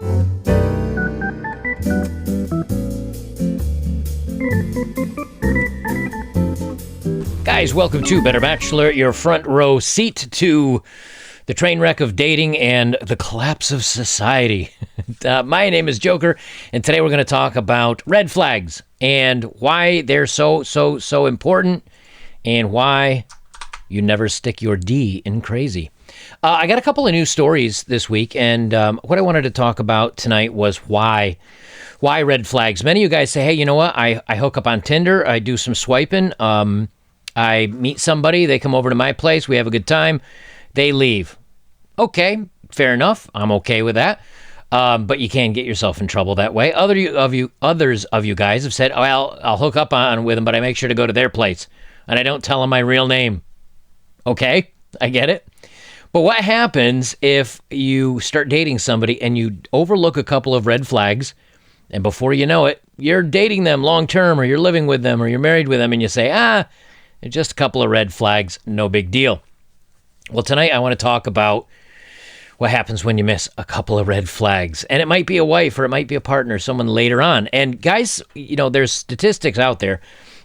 Guys, welcome to Better Bachelor, your front row seat to the train wreck of dating and the collapse of society. My name is Joker, and today we're going to talk about red flags and why they're so important and why you never stick your D in crazy. I got a couple of news stories this week, and what I wanted to talk about tonight was why red flags. Many of you guys say, hey, you know what? I hook up on Tinder. I do some swiping. I meet somebody. They come over to my place. We have a good time. They leave. Okay, fair enough. I'm okay with that. But you can get yourself in trouble that way. Others of you guys have said, oh, I'll hook up on with them, but I make sure to go to their place. And I don't tell them my real name. Okay, I get it. But what happens if you start dating somebody and you overlook a couple of red flags, and before you know it, you're dating them long term, or you're living with them, or you're married with them, and you say, just a couple of red flags, no big deal. Well, tonight I want to talk about what happens when you miss a couple of red flags. And it might be a wife, or it might be a partner, someone later on. And guys, you know, there's statistics out there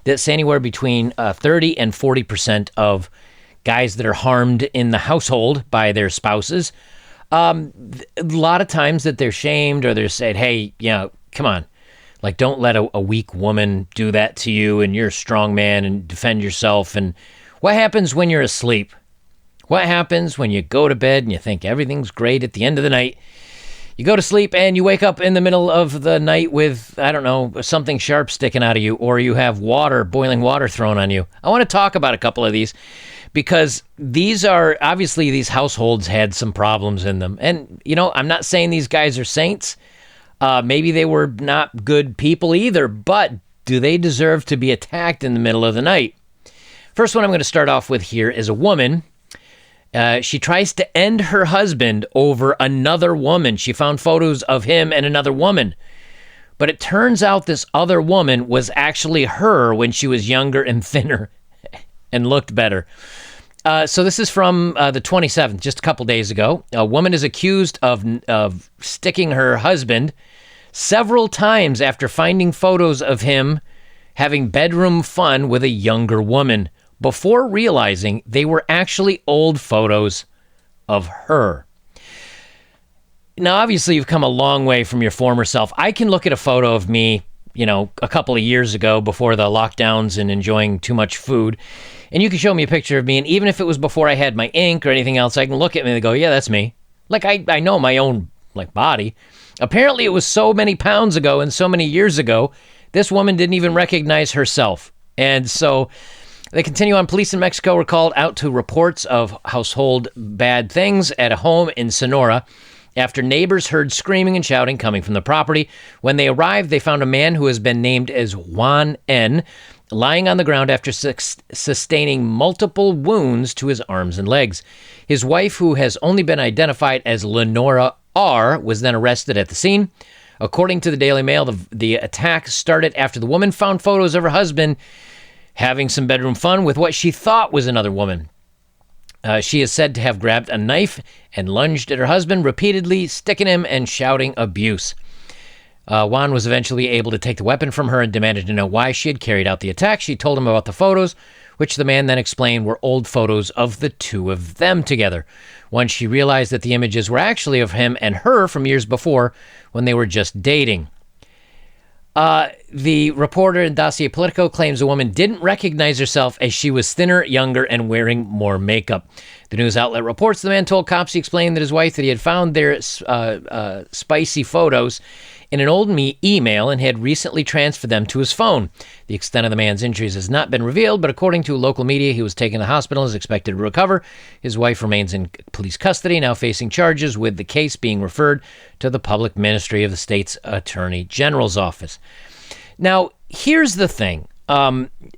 that say anywhere between 30 and 40% of guys that are harmed in the household by their spouses, a lot of times that they're shamed, or they're said, hey, come on. Like, don't let a weak woman do that to you, and you're a strong man, and defend yourself. And what happens when you're asleep? What happens when you go to bed and you think everything's great at the end of the night? You go to sleep and you wake up in the middle of the night with, I don't know, something sharp sticking out of you, or you have boiling water thrown on you. I want to talk about a couple of these because these households had some problems in them. And, I'm not saying these guys are saints. Maybe they were not good people either, but do they deserve to be attacked in the middle of the night? First one I'm going to start off with here is a woman. She tries to end her husband over another woman. She found photos of him and another woman. But it turns out this other woman was actually her when she was younger and thinner and looked better. So this is from the 27th, just a couple days ago. A woman is accused of sticking her husband several times after finding photos of him having bedroom fun with a younger woman, before realizing they were actually old photos of her. Now, obviously, you've come a long way from your former self. I can look at a photo of me, a couple of years ago before the lockdowns and enjoying too much food, and you can show me a picture of me, and even if it was before I had my ink or anything else, I can look at me and go, yeah, that's me. Like, I know my own, body. Apparently, it was so many pounds ago and so many years ago, this woman didn't even recognize herself. And so they continue on. Police in Mexico were called out to reports of household bad things at a home in Sonora after neighbors heard screaming and shouting coming from the property. When they arrived, they found a man who has been named as Juan N. lying on the ground after sustaining multiple wounds to his arms and legs. His wife, who has only been identified as Lenora R., was then arrested at the scene. According to the Daily Mail, the attack started after the woman found photos of her husband having some bedroom fun with what she thought was another woman. She is said to have grabbed a knife and lunged at her husband, repeatedly sticking him and shouting abuse. Juan was eventually able to take the weapon from her and demanded to know why she had carried out the attack. She told him about the photos, which the man then explained were old photos of the two of them together. Once she realized that the images were actually of him and her from years before when they were just dating. The reporter in Dossier Politico claims the woman didn't recognize herself as she was thinner, younger, and wearing more makeup. The news outlet reports the man told cops he explained that his wife that he had found their spicy photos in an old email and had recently transferred them to his phone. The extent of the man's injuries has not been revealed, but according to local media, he was taken to the hospital and is expected to recover. His wife remains in police custody, now facing charges, with the case being referred to the public ministry of the state's attorney general's office. Now, here's the thing.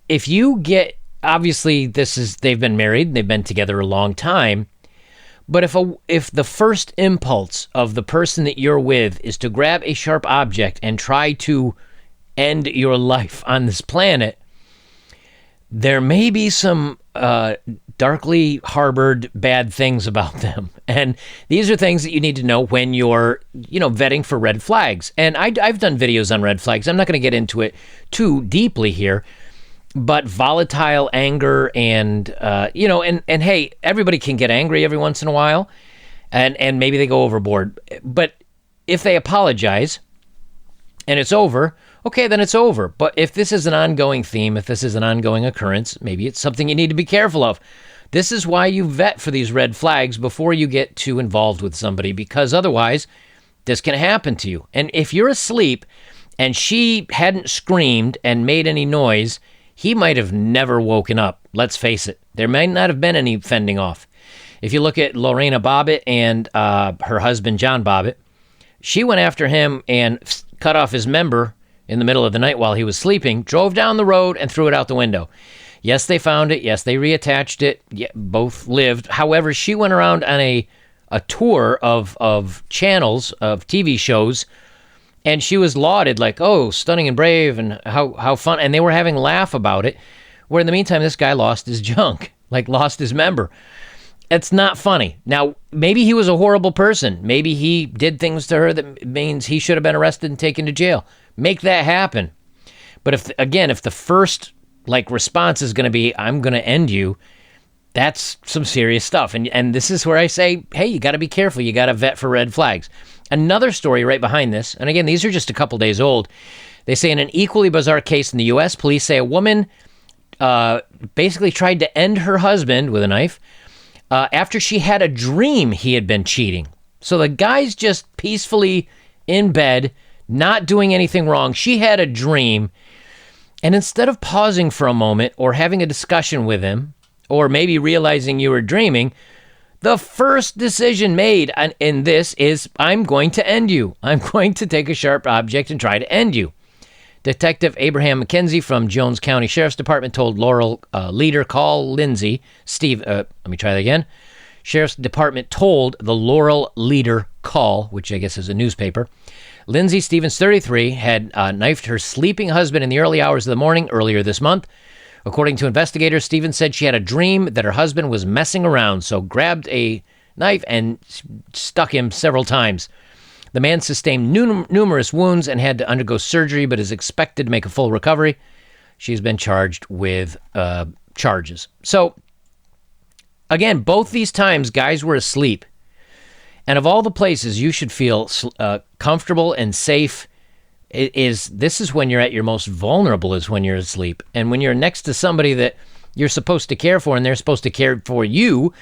If you get, obviously, they've been married, they've been together a long time, but if the first impulse of the person that you're with is to grab a sharp object and try to end your life on this planet, there may be some darkly harbored bad things about them. And these are things that you need to know when you're, vetting for red flags. And I've done videos on red flags. I'm not going to get into it too deeply here, but volatile anger and, and hey, everybody can get angry every once in a while and maybe they go overboard. But if they apologize and it's over, okay, then it's over. But if this is an ongoing theme, if this is an ongoing occurrence, maybe it's something you need to be careful of. This is why you vet for these red flags before you get too involved with somebody, because otherwise this can happen to you. And if you're asleep and she hadn't screamed and made any noise, he might have never woken up. Let's face it. There may not have been any fending off. If you look at Lorena Bobbitt and her husband, John Bobbitt, she went after him and cut off his member in the middle of the night while he was sleeping, drove down the road and threw it out the window. Yes, they found it. Yes, they reattached it. Yeah, both lived. However, she went around on a tour of channels, of TV shows, and she was lauded like, oh, stunning and brave and how fun. And they were having a laugh about it, where in the meantime, this guy lost his junk, like lost his member. It's not funny. Now, maybe he was a horrible person. Maybe he did things to her that means he should have been arrested and taken to jail. Make that happen. But if the first response is going to be, I'm going to end you, that's some serious stuff. And this is where I say, hey, you got to be careful. You got to vet for red flags. Another story right behind this, and again, these are just a couple days old. They say in an equally bizarre case in the U.S., police say a woman basically tried to end her husband with a knife after she had a dream he had been cheating. So the guy's just peacefully in bed, not doing anything wrong. She had a dream. And instead of pausing for a moment or having a discussion with him, or maybe realizing you were dreaming, the first decision made in this is, I'm going to end you. I'm going to take a sharp object and try to end you. Detective Abraham McKenzie from Jones County Sheriff's Department told Laurel leader Call Lindsay, Sheriff's Department told the Laurel Leader Call, which I guess is a newspaper, Lindsay Stevens, 33, had knifed her sleeping husband in the early hours of the morning earlier this month. According to investigators, Stevens said she had a dream that her husband was messing around, so grabbed a knife and stuck him several times. The man sustained numerous wounds and had to undergo surgery, but is expected to make a full recovery. She's been charged with charges. So, again, both these times, guys were asleep. And of all the places you should feel comfortable and safe, this is when you're at your most vulnerable, is when you're asleep. And when you're next to somebody that you're supposed to care for and they're supposed to care for you,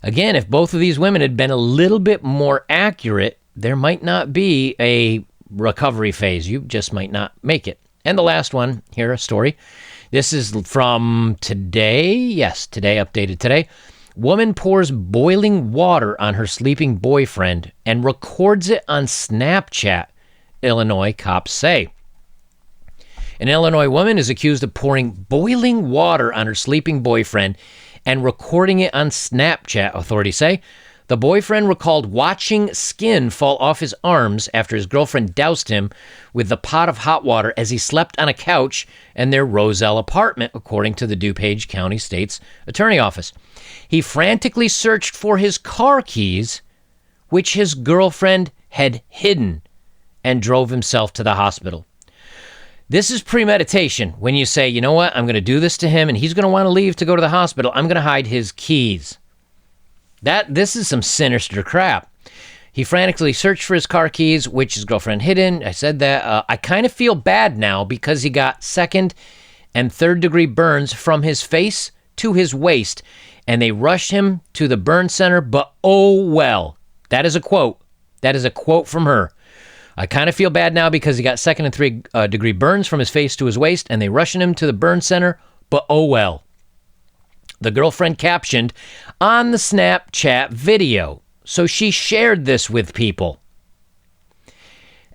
again, if both of these women had been a little bit more accurate, there might not be a recovery phase. You just might not make it. And the last one here, a story. This is from today. Yes, today, updated today. Woman pours boiling water on her sleeping boyfriend and records it on Snapchat, Illinois cops say. An Illinois woman is accused of pouring boiling water on her sleeping boyfriend and recording it on Snapchat, authorities say. The boyfriend recalled watching skin fall off his arms after his girlfriend doused him with the pot of hot water as he slept on a couch in their Roselle apartment, according to the DuPage County State's Attorney Office. He frantically searched for his car keys, which his girlfriend had hidden, and drove himself to the hospital. This is premeditation. When you say, you know what, I'm going to do this to him, and he's going to want to leave to go to the hospital. I'm going to hide his keys. This is some sinister crap. He frantically searched for his car keys, which his girlfriend hid in. I said that. I kind of feel bad now because he got second and third degree burns from his face to his waist, and they rushed him to the burn center, but oh well. That is a quote. That is a quote from her. I kind of feel bad now because he got second and third degree burns from his face to his waist, and they rushed him to the burn center, but oh well. The girlfriend captioned on the Snapchat video. So she shared this with people.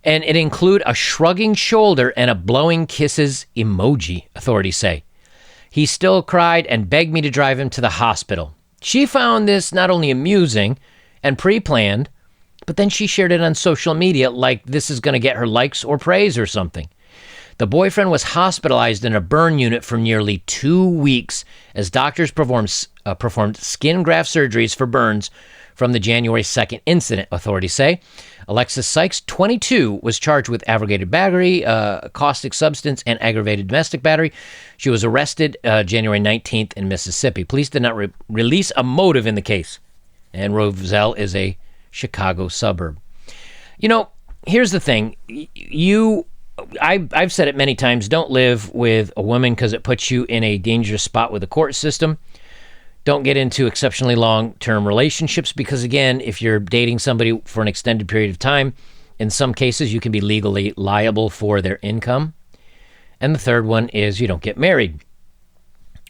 And it included a shrugging shoulder and a blowing kisses emoji, authorities say. He still cried and begged me to drive him to the hospital. She found this not only amusing and pre-planned, but then she shared it on social media like this is going to get her likes or praise or something. The boyfriend was hospitalized in a burn unit for nearly 2 weeks as doctors performed skin graft surgeries for burns from the January 2nd incident, authorities say. Alexis Sykes, 22, was charged with aggravated battery, caustic substance, and aggravated domestic battery. She was arrested January 19th in Mississippi. Police did not release a motive in the case. And Roselle is a Chicago suburb. You know, here's the thing. I've said it many times, don't live with a woman because it puts you in a dangerous spot with the court system. Don't get into exceptionally long-term relationships because, again, if you're dating somebody for an extended period of time, in some cases you can be legally liable for their income. And the third one is you don't get married.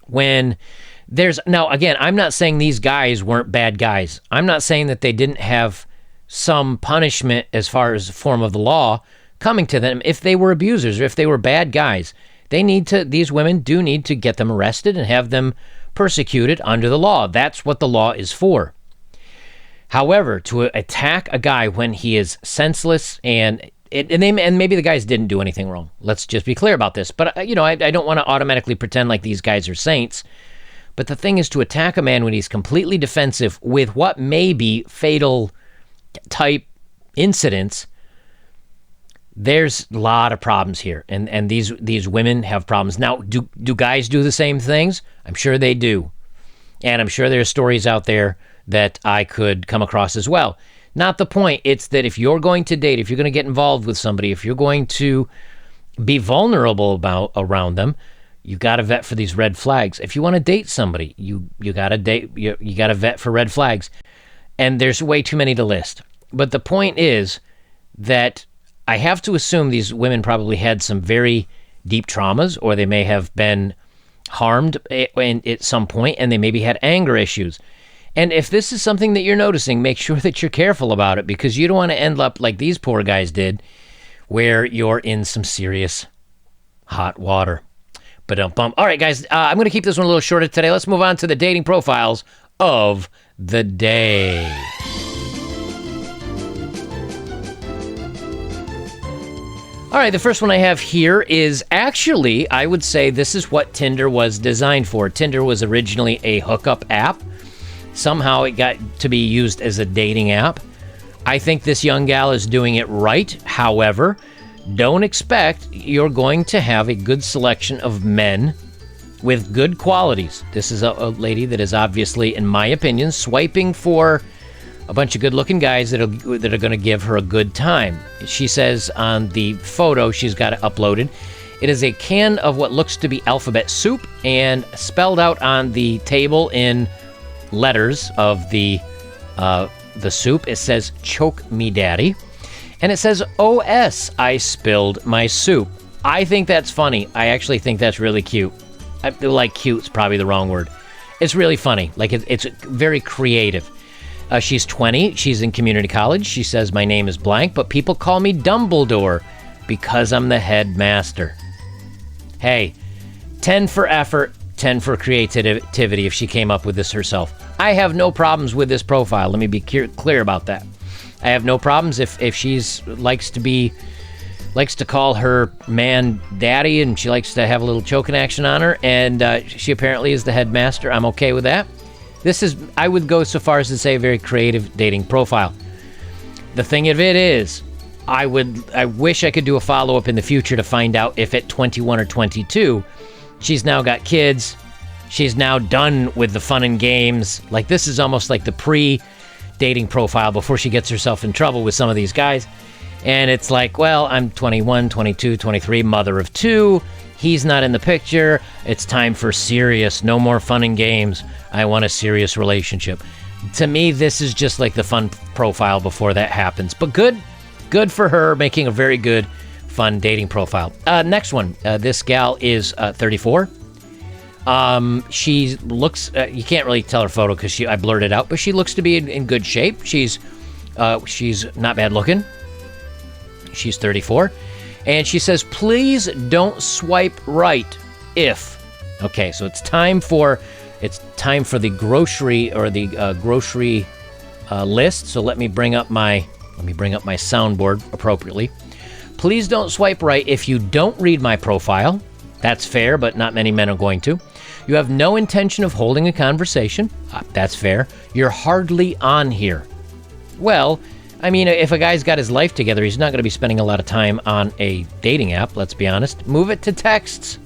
Now, again, I'm not saying these guys weren't bad guys. I'm not saying that they didn't have some punishment as far as the form of the law coming to them if they were abusers or if they were bad guys. These women do need to get them arrested and have them persecuted under the law. That's what the law is for. However, to attack a guy when he is senseless and maybe the guys didn't do anything wrong. Let's just be clear about this. But, I don't want to automatically pretend like these guys are saints. But the thing is to attack a man when he's completely defensive with what may be fatal type incidents. There's a lot of problems here, and these women have problems. Now, do guys do the same things? I'm sure they do, and I'm sure there's stories out there that I could come across as well. Not the point. It's that if you're going to date, if you're going to get involved with somebody, if you're going to be vulnerable around them, you got to vet for these red flags. If you want to date somebody, you got to vet for red flags, and there's way too many to list. But the point is that I have to assume these women probably had some very deep traumas, or they may have been harmed at some point, and they maybe had anger issues. And if this is something that you're noticing, make sure that you're careful about it, because you don't want to end up like these poor guys did, where you're in some serious hot water. But all right, guys, I'm going to keep this one a little shorter today. Let's move on to the dating profiles of the day. All right, the first one I have here is actually, I would say this is what Tinder was designed for. Tinder was originally a hookup app. Somehow it got to be used as a dating app. I think this young gal is doing it right. However, don't expect you're going to have a good selection of men with good qualities. This is a lady that is obviously, in my opinion, swiping for a bunch of good-looking guys that are going to give her a good time. She says on the photo she's got it uploaded, it is a can of what looks to be alphabet soup, and spelled out on the table in letters of the soup, it says, "Choke me, daddy." And it says, "OS, I spilled my soup." I think that's funny. I actually think that's really cute. Cute's probably the wrong word. It's really funny. It's very creative. She's 20. She's in community college. She says, "My name is blank, but people call me Dumbledore because I'm the headmaster." Hey, 10 for effort, 10 for creativity if she came up with this herself. I have no problems with this profile. Let me be clear about that. I have no problems if she's likes to call her man daddy, and she likes to have a little choking action on her, and she apparently is the headmaster. I'm okay with that. This is, I would go so far as to say, a very creative dating profile. The thing of it is, I wish I could do a follow-up in the future to find out if at 21 or 22, she's now got kids, she's now done with the fun and games. Like, this is almost like the pre-dating profile before she gets herself in trouble with some of these guys. And it's like, well, I'm 21, 22, 23, mother of 2. He's not in the picture. It's time for serious. No more fun and games. I want a serious relationship. To me, this is just like the fun profile before that happens. But good for her, making a very good, fun dating profile. Next one. This gal is 34. She looks, you can't really tell her photo because I blurred it out, but she looks to be in good shape. She's not bad looking. She's 34. And she says, "Please don't swipe right if." Okay, so it's time for the grocery or the grocery list. So let me bring up my soundboard appropriately. Please don't swipe right if you don't read my profile. That's fair, but not many men are going to. You have no intention of holding a conversation. That's fair. You're hardly on here. Well, I mean, if a guy's got his life together, he's not going to be spending a lot of time on a dating app, let's be honest. Move it to texts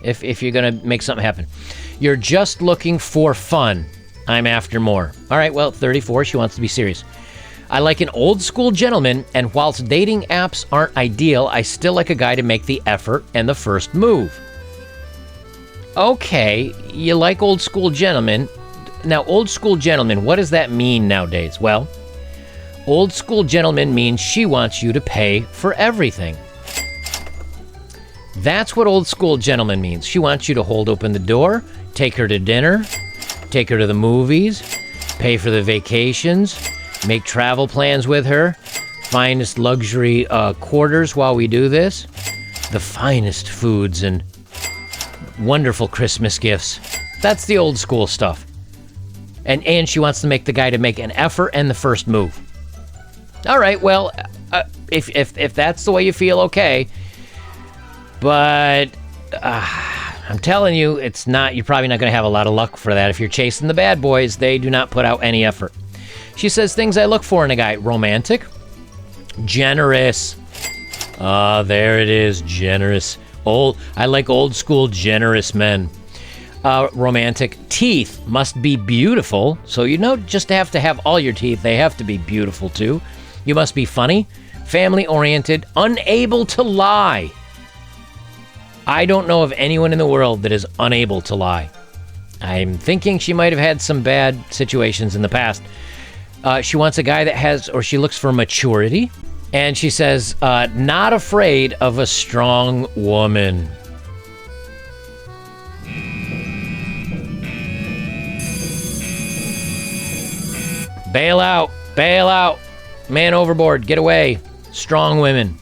if you're going to make something happen. You're just looking for fun. I'm after more. All right, well, 34, she wants to be serious. I like an old school gentleman, and whilst dating apps aren't ideal, I still like a guy to make the effort and the first move. Okay, you like old school gentlemen. Now, old school gentlemen, what does that mean nowadays? Well, old school gentleman means she wants you to pay for everything. That's what old school gentleman means. She wants you to hold open the door, take her to dinner, take her to the movies, pay for the vacations, make travel plans with her, finest luxury quarters while we do this, the finest foods and wonderful Christmas gifts. That's the old school stuff. And she wants to make the guy to make an effort and the first move. All right, well, if that's the way you feel, okay. But I'm telling you, it's not. You're probably not going to have a lot of luck for that. If you're chasing the bad boys, they do not put out any effort. She says things I look for in a guy: romantic, generous. There it is, generous. I like old school generous men. Romantic. Teeth must be beautiful. So you don't just have to have all your teeth; they have to be beautiful too. You must be funny, family-oriented, unable to lie. I don't know of anyone in the world that is unable to lie. I'm thinking she might have had some bad situations in the past. She wants a guy that has, or she looks for maturity. And she says, not afraid of a strong woman. Bail out, bail out. Man overboard, get away. Strong women.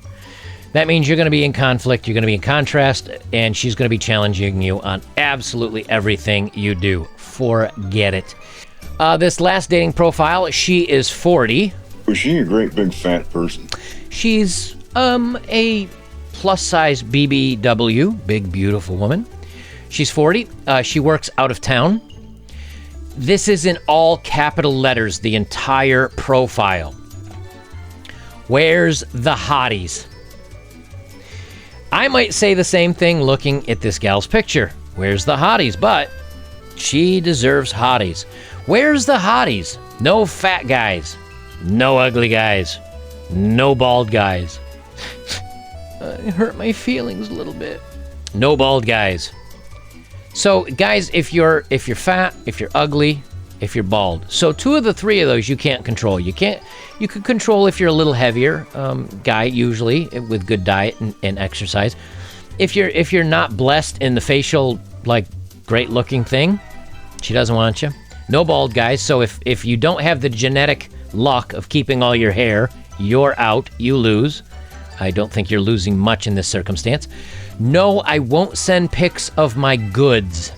That means you're going to be in conflict, you're going to be in contrast, and she's going to be challenging you on absolutely everything you do. Forget it. This last dating profile, she is 40. Was she a great big fat person? She's a plus-size BBW, big beautiful woman. She's 40. She works out of town. This is in all capital letters, the entire profile. Where's the hotties? I might say the same thing looking at this gal's picture. Where's the hotties? But she deserves hotties. Where's the hotties? No fat guys. No ugly guys. No bald guys. It hurt my feelings a little bit. No bald guys. So, guys, if you're fat, if you're ugly, if you're bald. So, two of the three of those you can't control. You can control if you're a little heavier guy, usually with good diet and exercise. If you're not blessed in the facial, like, great looking thing, she doesn't want you. No bald guys. So if you don't have the genetic luck of keeping all your hair, you're out. You lose. I don't think you're losing much in this circumstance. No, I won't send pics of my goods.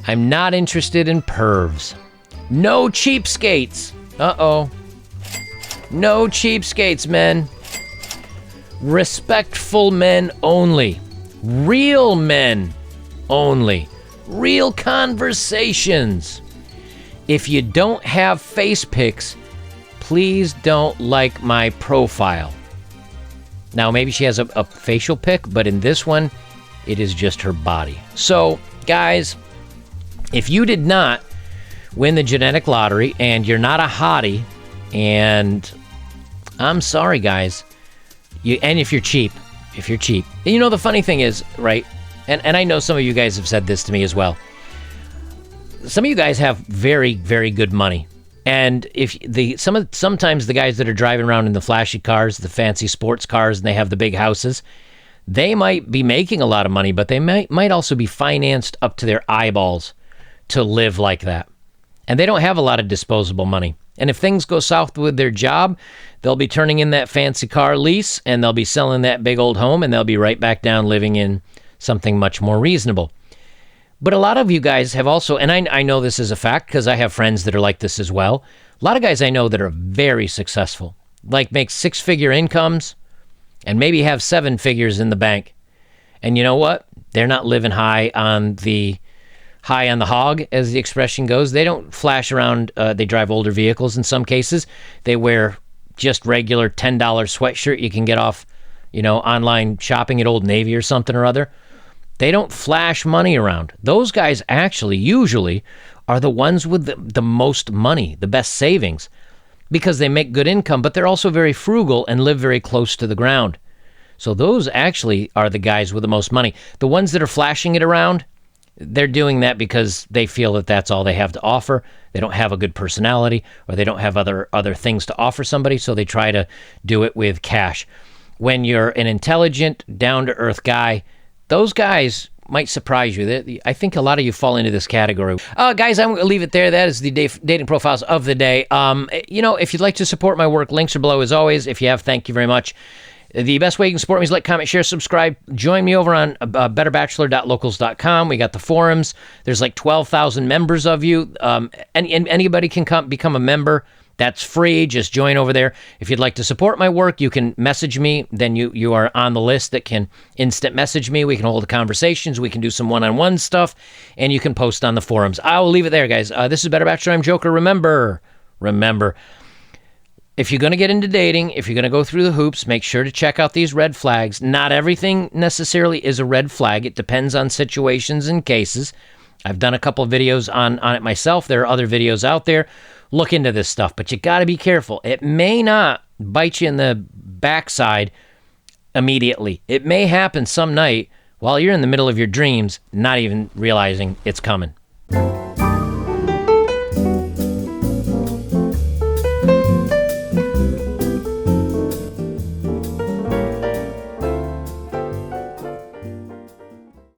I'm not interested in pervs. No cheapskates. Uh-oh. No cheapskates, men. Respectful men only. Real men only. Real conversations. If you don't have face pics, please don't like my profile. Now, maybe she has a facial pic, but in this one, it is just her body. So, guys, if you did not win the genetic lottery and you're not a hottie, and I'm sorry, guys, and if you're cheap, you know, the funny thing is, right, and I know some of you guys have said this to me as well. Some of you guys have very, very good money. And sometimes the guys that are driving around in the flashy cars, the fancy sports cars, and they have the big houses, they might be making a lot of money, but they might also be financed up to their eyeballs to live like that. And they don't have a lot of disposable money. And if things go south with their job, they'll be turning in that fancy car lease, and they'll be selling that big old home, and they'll be right back down living in something much more reasonable. But a lot of you guys have also, and I know this is a fact because I have friends that are like this as well. A lot of guys I know that are very successful, like make six-figure incomes, and maybe have 7 figures in the bank. And you know what? They're not living high on the hog, as the expression goes. They don't flash around. They drive older vehicles in some cases. They wear just regular $10 sweatshirt you can get off, online shopping at Old Navy or something or other. They don't flash money around. Those guys actually usually are the ones with the most money, the best savings, because they make good income, but they're also very frugal and live very close to the ground. So those actually are the guys with the most money. The ones that are flashing it around, they're doing that because they feel that that's all they have to offer. They don't have a good personality, or they don't have other things to offer somebody, so they try to do it with cash. When you're an intelligent, down-to-earth guy, those guys might surprise you. I think a lot of you fall into this category. Guys, I'm going to leave it there. That is the dating profiles of the day. If you'd like to support my work, links are below as always. If you have, thank you very much. The best way you can support me is like, comment, share, subscribe. Join me over on betterbachelor.locals.com. We got the forums. There's like 12,000 members of you. And anybody can become a member. That's free. Just join over there. If you'd like to support my work, you can message me. Then you are on the list that can instant message me. We can hold conversations. We can do some one-on-one stuff. And you can post on the forums. I will leave it there, guys. This is Better Bachelor. I'm Joker. Remember, if you're going to get into dating, if you're going to go through the hoops, make sure to check out these red flags. Not everything necessarily is a red flag. It depends on situations and cases. I've done a couple of videos on it myself. There are other videos out there. Look into this stuff, but you got to be careful. It may not bite you in the backside immediately. It may happen some night while you're in the middle of your dreams, not even realizing it's coming.